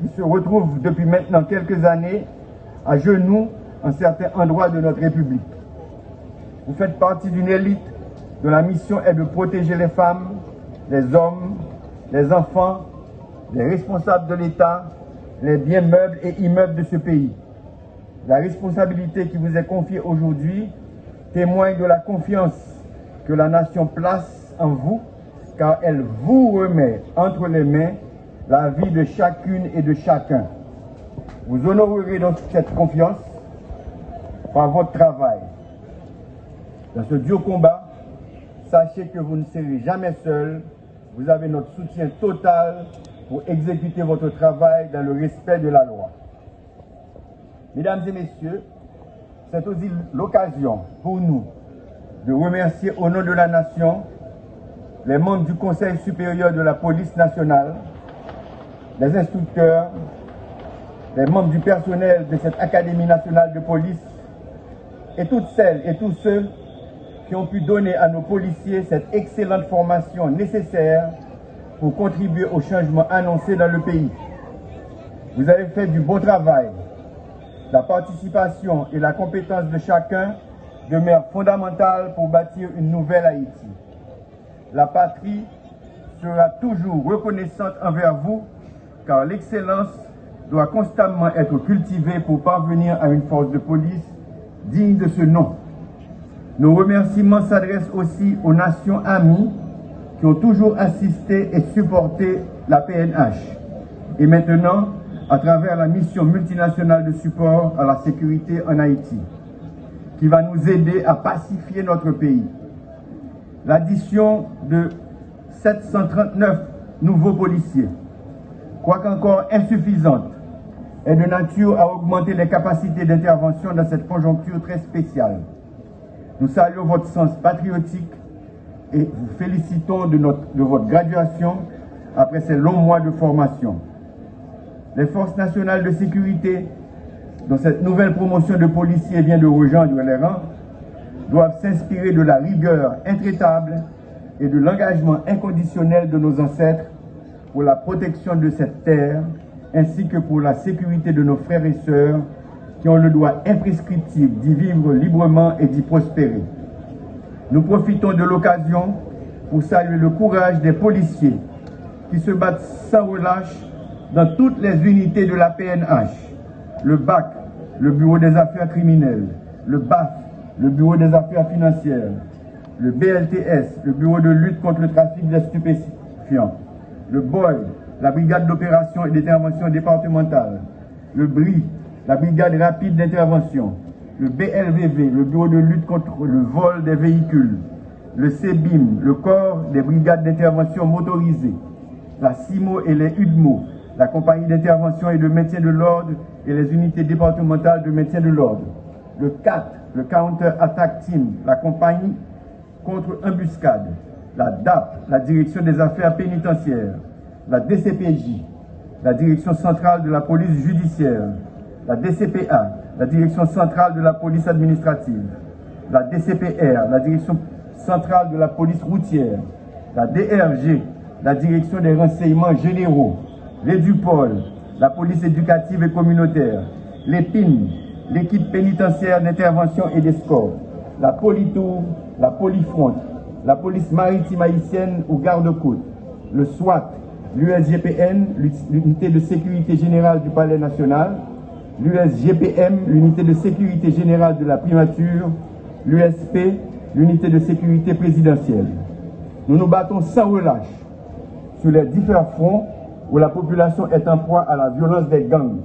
qui se retrouvent depuis maintenant quelques années à genoux en certains endroits de notre République. Vous faites partie d'une élite dont la mission est de protéger les femmes, les hommes, les enfants, les responsables de l'État, les biens meubles et immeubles de ce pays. La responsabilité qui vous est confiée aujourd'hui témoigne de la confiance que la nation place en vous, car elle vous remet entre les mains la vie de chacune et de chacun. Vous honorerez donc cette confiance par votre travail. Dans ce dur combat, sachez que vous ne serez jamais seul. Vous avez notre soutien total pour exécuter votre travail dans le respect de la loi. Mesdames et messieurs, c'est aussi l'occasion pour nous de remercier au nom de la nation les membres du Conseil supérieur de la police nationale, les instructeurs, les membres du personnel de cette Académie nationale de police et toutes celles et tous ceux qui ont pu donner à nos policiers cette excellente formation nécessaire pour contribuer au changement annoncé dans le pays. Vous avez fait du bon travail. La participation et la compétence de chacun demeurent fondamentales pour bâtir une nouvelle Haïti. La patrie sera toujours reconnaissante envers vous, car l'excellence doit constamment être cultivée pour parvenir à une force de police digne de ce nom. Nos remerciements s'adressent aussi aux nations amies qui ont toujours assisté et supporté la PNH. Et maintenant, à travers la mission multinationale de support à la sécurité en Haïti, qui va nous aider à pacifier notre pays. L'addition de 739 nouveaux policiers, quoique encore insuffisante, est de nature à augmenter les capacités d'intervention dans cette conjoncture très spéciale. Nous saluons votre sens patriotique et vous félicitons de votre graduation après ces longs mois de formation. Les forces nationales de sécurité, dont cette nouvelle promotion de policiers vient de rejoindre les rangs, doivent s'inspirer de la rigueur intraitable et de l'engagement inconditionnel de nos ancêtres pour la protection de cette terre, ainsi que pour la sécurité de nos frères et sœurs qui ont le droit imprescriptible d'y vivre librement et d'y prospérer. Nous profitons de l'occasion pour saluer le courage des policiers qui se battent sans relâche dans toutes les unités de la PNH, le BAC, le Bureau des affaires criminelles, le BAF, le Bureau des affaires financières, le BLTS, le Bureau de lutte contre le trafic des stupéfiants, le BOI, la Brigade d'opération et d'intervention départementale, le BRI, la Brigade rapide d'intervention, le BLVV, le Bureau de lutte contre le vol des véhicules, le CBIM, le Corps des brigades d'intervention motorisées, la CIMO et les UDMO, la Compagnie d'intervention et de maintien de l'ordre et les unités départementales de maintien de l'ordre, le CAT, le Counter Attack Team, la Compagnie contre embuscade, la DAP, la Direction des affaires pénitentiaires, la DCPJ, la Direction centrale de la police judiciaire, la DCPA, la Direction centrale de la police administrative, la DCPR, la Direction centrale de la police routière, la DRG, la Direction des renseignements généraux, l'EDUPOL, la police éducative et communautaire, l'EPIN, l'équipe pénitentiaire d'intervention et d'escorte, la Politour, la Polifront, la police maritime haïtienne ou garde-côte, le SWAT, l'USGPN, l'unité de sécurité générale du Palais national, l'USGPM, l'unité de sécurité générale de la primature, l'USP, l'unité de sécurité présidentielle. Nous nous battons sans relâche sur les différents fronts où la population est en proie à la violence des gangs.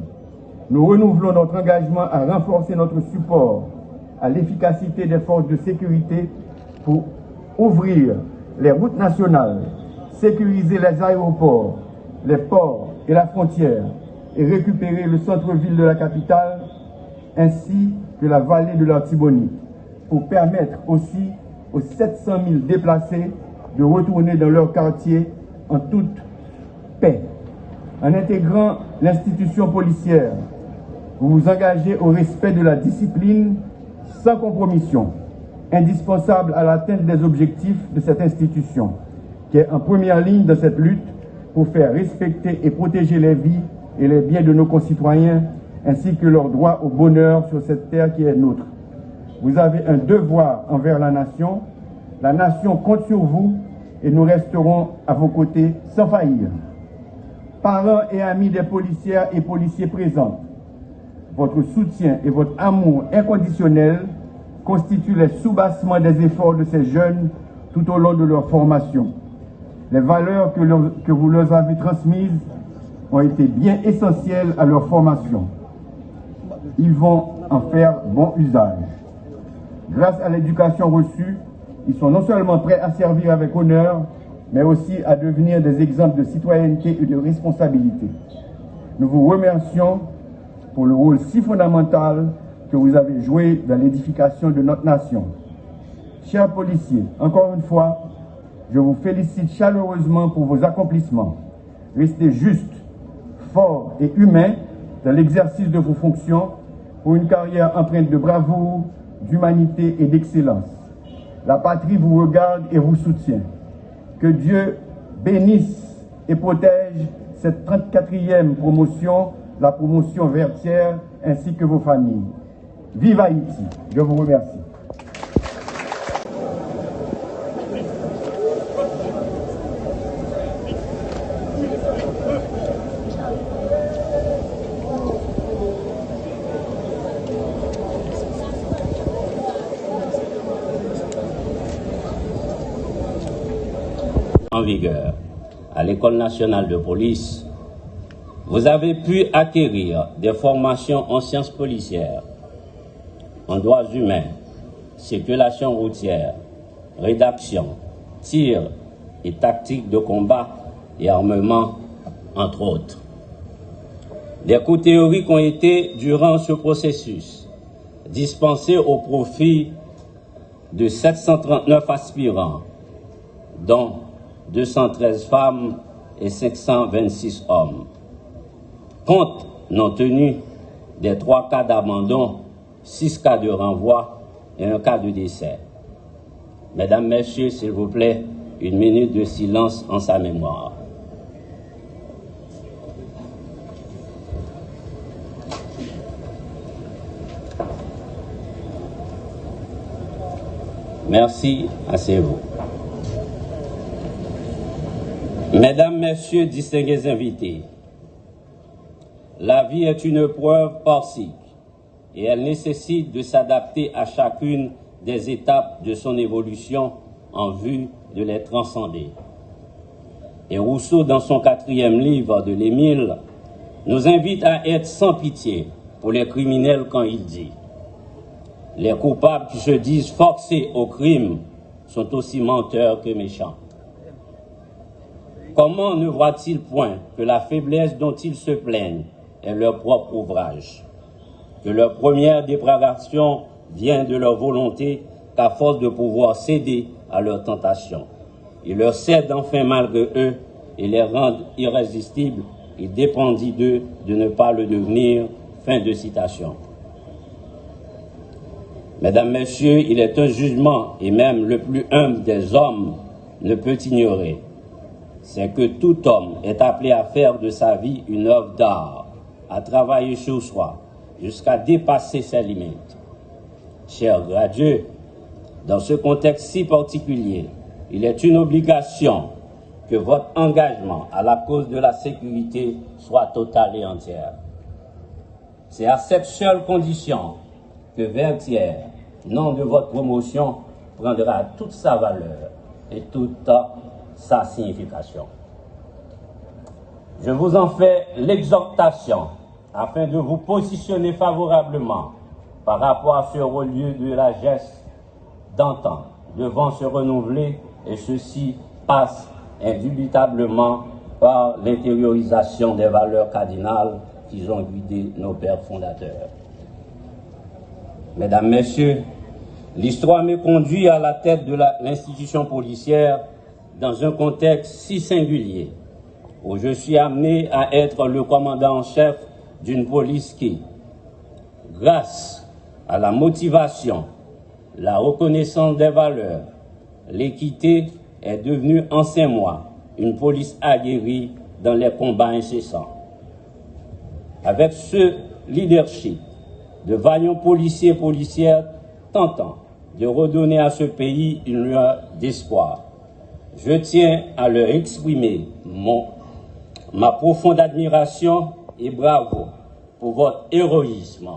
Nous renouvelons notre engagement à renforcer notre support à l'efficacité des forces de sécurité pour ouvrir les routes nationales, sécuriser les aéroports, les ports et la frontière et récupérer le centre-ville de la capitale ainsi que la vallée de l'Artibonite pour permettre aussi aux 700 000 déplacés de retourner dans leur quartier en toute paix. En intégrant l'institution policière, vous vous engagez au respect de la discipline sans compromission, indispensable à l'atteinte des objectifs de cette institution, qui est en première ligne de cette lutte pour faire respecter et protéger les vies et les biens de nos concitoyens, ainsi que leur droit au bonheur sur cette terre qui est nôtre. Vous avez un devoir envers la nation compte sur vous et nous resterons à vos côtés sans faillir. Parents et amis des policières et policiers présents, votre soutien et votre amour inconditionnel constituent les soubassements des efforts de ces jeunes tout au long de leur formation. Les valeurs que vous leur avez transmises ont été bien essentielles à leur formation. Ils vont en faire bon usage. Grâce à l'éducation reçue, ils sont non seulement prêts à servir avec honneur, mais aussi à devenir des exemples de citoyenneté et de responsabilité. Nous vous remercions pour le rôle si fondamental que vous avez joué dans l'édification de notre nation. Chers policiers, encore une fois, je vous félicite chaleureusement pour vos accomplissements. Restez justes, forts et humains dans l'exercice de vos fonctions pour une carrière empreinte de bravoure, d'humanité et d'excellence. La patrie vous regarde et vous soutient. Que Dieu bénisse et protège cette 34e promotion, la promotion Vertière, ainsi que vos familles. Vive Haïti! Je vous remercie. En vigueur à l'École nationale de police, vous avez pu acquérir des formations en sciences policières, en droits humains, circulation routière, rédaction, tir et tactique de combat et armement, entre autres. Des cours théoriques ont été, durant ce processus, dispensés au profit de 739 aspirants, dont 213 femmes et 526 hommes. Compte non tenu des 3 cas d'abandon, 6 cas de renvoi et 1 cas de décès. Mesdames, Messieurs, s'il vous plaît, une minute de silence en sa mémoire. Merci, asseyez-vous. Mesdames, Messieurs, distingués invités, la vie est une preuve orsique et elle nécessite de s'adapter à chacune des étapes de son évolution en vue de les transcender. Et Rousseau, dans son 4e livre de l'Émile, nous invite à être sans pitié pour les criminels quand il dit « Les coupables qui se disent forcés au crime sont aussi menteurs que méchants. » Comment ne voient-ils point que la faiblesse dont ils se plaignent est leur propre ouvrage, que leur première dépravation vient de leur volonté qu'à force de pouvoir céder à leur tentation. Ils leur cèdent enfin malgré eux et les rendent irrésistibles. Il dépendit d'eux de ne pas le devenir. Fin de citation. Mesdames, Messieurs, il est un jugement, et même le plus humble des hommes ne peut ignorer. C'est que tout homme est appelé à faire de sa vie une œuvre d'art, à travailler sur soi, jusqu'à dépasser ses limites. Cher Dieu, dans ce contexte si particulier, il est une obligation que votre engagement à la cause de la sécurité soit total et entier. C'est à cette seule condition que Vertière, nom de votre promotion, prendra toute sa valeur et toute sa signification. Je vous en fais l'exhortation afin de vous positionner favorablement par rapport à ce relieu de la geste d'antan devant se renouveler, et ceci passe indubitablement par l'intériorisation des valeurs cardinales qui ont guidé nos pères fondateurs. Mesdames, Messieurs, l'histoire me conduit à la tête de l'institution policière dans un contexte si singulier, où je suis amené à être le commandant en chef d'une police qui, grâce à la motivation, la reconnaissance des valeurs, l'équité, est devenue en 5 mois une police aguerrie dans les combats incessants. avec ce leadership de vaillants policiers et policières tentant de redonner à ce pays une lueur d'espoir. Je tiens à leur exprimer ma profonde admiration et bravo pour votre héroïsme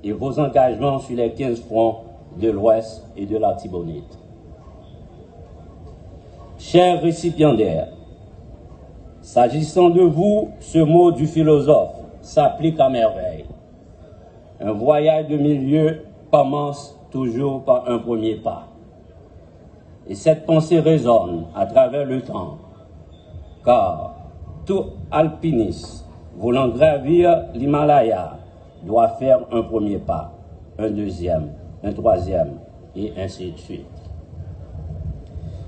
et vos engagements sur les 15 fronts de l'Ouest et de la Tibonite. Chers récipiendaires, s'agissant de vous, ce mot du philosophe s'applique à merveille. Un voyage de milieu commence toujours par un premier pas. Et cette pensée résonne à travers le temps, car tout alpiniste voulant gravir l'Himalaya doit faire un premier pas, un deuxième, un troisième, et ainsi de suite.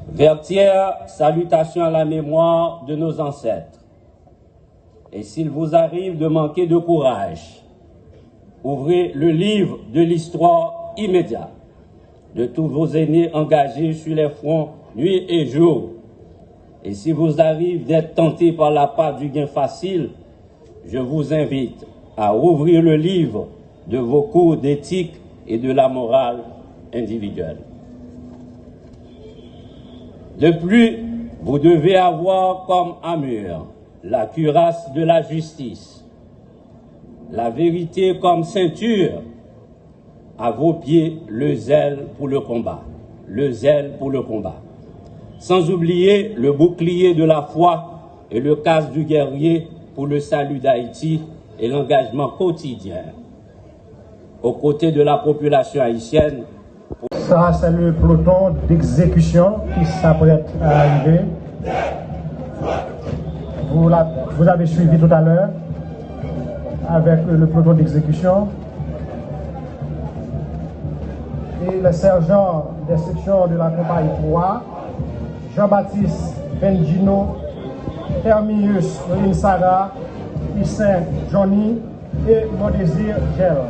Vertière, salutations à la mémoire de nos ancêtres. Et s'il vous arrive de manquer de courage, ouvrez le livre de l'histoire immédiate de tous vos aînés engagés sur les fronts nuit et jour. Et si vous arrive d'être tenté par la part du gain facile, je vous invite à ouvrir le livre de vos cours d'éthique et de la morale individuelle. De plus, vous devez avoir comme armure la cuirasse de la justice, la vérité comme ceinture, à vos pieds le zèle pour le combat, le zèle pour le combat. Sans oublier le bouclier de la foi et le casque du guerrier pour le salut d'Haïti et l'engagement quotidien aux côtés de la population haïtienne. Ça, c'est le peloton d'exécution qui s'apprête à arriver. Vous avez suivi tout à l'heure avec le peloton d'exécution. Et le sergent des sections de la compagnie 3, Jean-Baptiste Bengino, Terminus Linsara, Hussein Johnny et Modésir Gérard.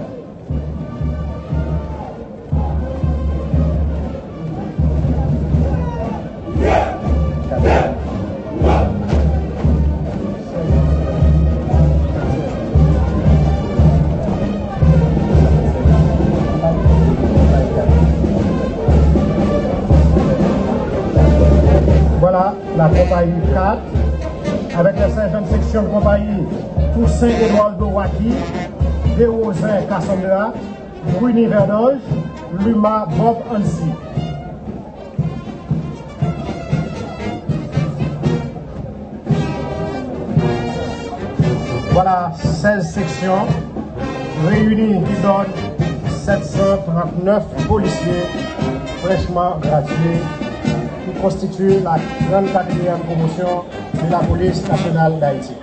Voilà la compagnie 4, avec les sergents de section de compagnie Toussaint Eduardo Waki, Desrosin Cassandra, Bruni Verdoge, Luma Bob Ansi. Voilà 16 sections réunies qui donnent 739 policiers fraîchement gradués qui constituent la 34e promotion de la police nationale d'Haïti.